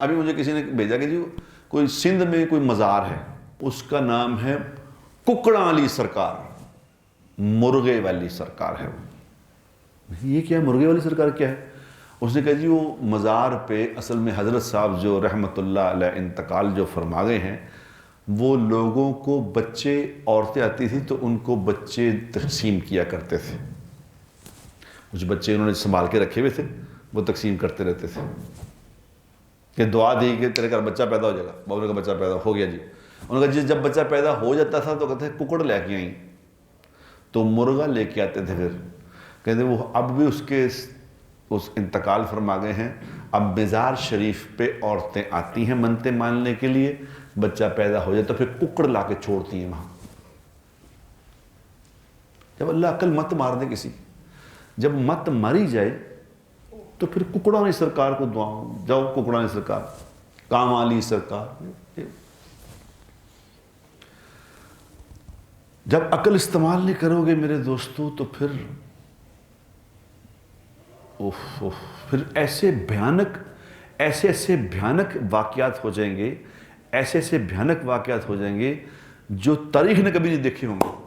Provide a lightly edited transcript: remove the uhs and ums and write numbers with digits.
ابھی مجھے کسی نے بھیجا کہ جی کوئی سندھ میں کوئی مزار ہے، اس کا نام ہے ککڑا علی سرکار، مرغے والی سرکار ہے وہ۔ یہ کیا ہے مرغے والی سرکار کیا ہے؟ اس نے کہا جی وہ مزار پہ اصل میں حضرت صاحب جو رحمت اللہ علیہ انتقال جو فرما گئے ہیں، وہ لوگوں کو بچے، عورتیں آتی تھی تو ان کو بچے تقسیم کیا کرتے تھے، کچھ بچے انہوں نے سنبھال کے رکھے ہوئے تھے، وہ تقسیم کرتے رہتے تھے کہ دعا دی کہ تیرے گھر بچہ پیدا ہو جائے گا۔ بابا کا بچہ پیدا ہو گیا جی، انہوں نے کہا جی جب بچہ پیدا ہو جاتا تھا تو کہتے ہیں ککڑ لے کے آئیں، تو مرغا لے کے آتے تھے۔ پھر کہتے ہیں وہ اب بھی اس انتقال فرما گئے ہیں، اب مزار شریف پہ عورتیں آتی ہیں منتیں ماننے کے لیے، بچہ پیدا ہو جائے تو پھر ککڑ لا کے چھوڑتی ہیں وہاں۔ جب اللہ عقل مت مار دے کسی، جب مت ماری جائے تو پھر ککڑانی سرکار کو دعاؤں، جاؤ ککڑانی سرکار، کام والی سرکار۔ جب عقل استعمال نہیں کرو گے میرے دوستو تو پھر پھر ایسے بھیانک واقعات ہو جائیں گے، ایسے بھیانک واقعات ہو جائیں گے جو تاریخ نے کبھی نہیں دیکھے ہوں گے۔